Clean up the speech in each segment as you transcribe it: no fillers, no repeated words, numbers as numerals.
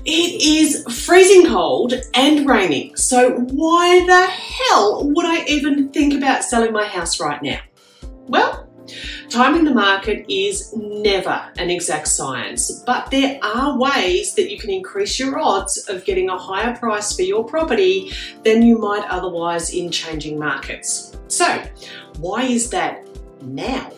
It is freezing cold and raining, so why the hell would I even think about selling my house right now? Well, timing the market is never an exact science, but there are ways that you can increase your odds of getting a higher price for your property than you might otherwise in changing markets. So, why is that now?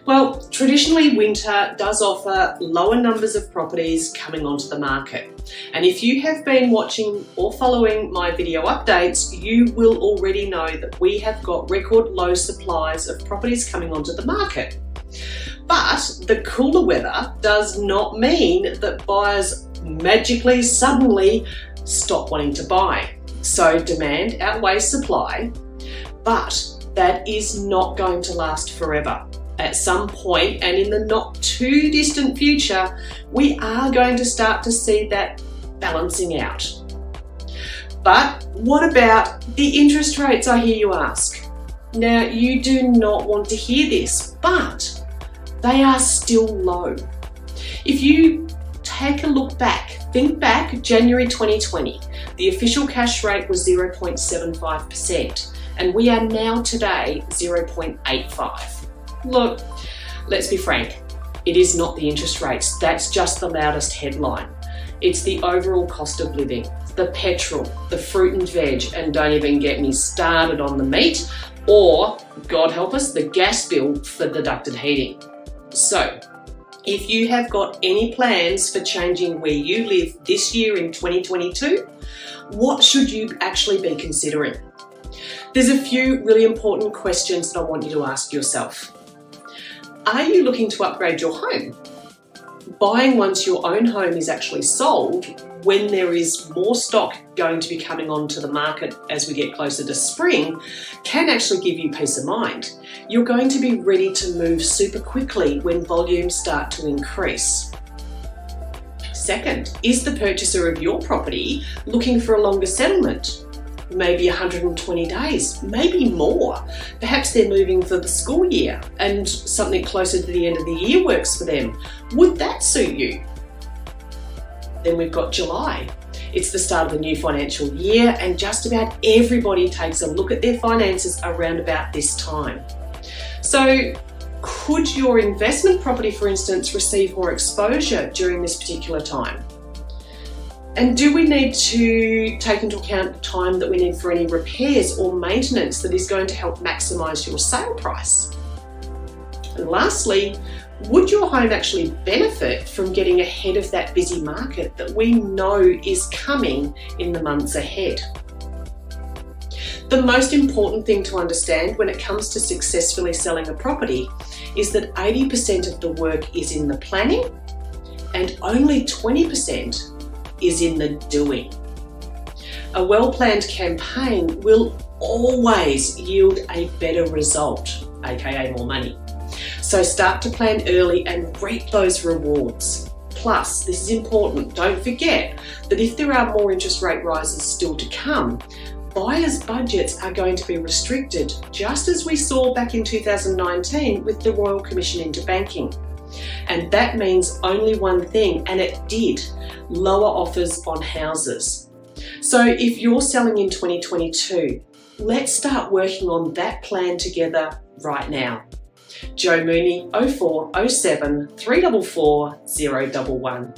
Well, traditionally winter does offer lower numbers of properties coming onto the market. And if you have been watching or following my video updates, you will already know that we have got record low supplies of properties coming onto the market. But the cooler weather does not mean that buyers magically, suddenly stop wanting to buy. So demand outweighs supply, but that is not going to last forever. At some point, and in the not too distant future, we are going to start to see that balancing out. But what about the interest rates, I hear you ask? Now, you do not want to hear this, but they are still low. If you take a look back, think back January 2020, the official cash rate was 0.75%, and we are now today 0.85. Look, let's be frank, it is not the interest rates, that's just the loudest headline. It's the overall cost of living, the petrol, the fruit and veg, and don't even get me started on the meat, or, God help us, the gas bill for deducted heating. So, if you have got any plans for changing where you live this year in 2022, what should you actually be considering? There's a few really important questions that I want you to ask yourself. Are you looking to upgrade your home? Buying once your own home is actually sold, when there is more stock going to be coming onto the market as we get closer to spring, can actually give you peace of mind. You're going to be ready to move super quickly when volumes start to increase. Second, is the purchaser of your property looking for a longer settlement? Maybe 120 days, maybe more. Perhaps they're moving for the school year and something closer to the end of the year works for them. Would that suit you? Then we've got July. It's the start of the new financial year and just about everybody takes a look at their finances around about this time. So could your investment property, for instance, receive more exposure during this particular time? And do we need to take into account the time that we need for any repairs or maintenance that is going to help maximise your sale price? And lastly, would your home actually benefit from getting ahead of that busy market that we know is coming in the months ahead? The most important thing to understand when it comes to successfully selling a property is that 80% of the work is in the planning and only 20% is in the doing. A well-planned campaign will always yield a better result, aka more money. So start to plan early and reap those rewards. Plus, this is important, don't forget that if there are more interest rate rises still to come, buyers' budgets are going to be restricted, just as we saw back in 2019 with the Royal Commission into Banking. And that means only one thing, and it did: lower offers on houses. So if you're selling in 2022, let's start working on that plan together right now. Jo Mooney, 0407 344 011.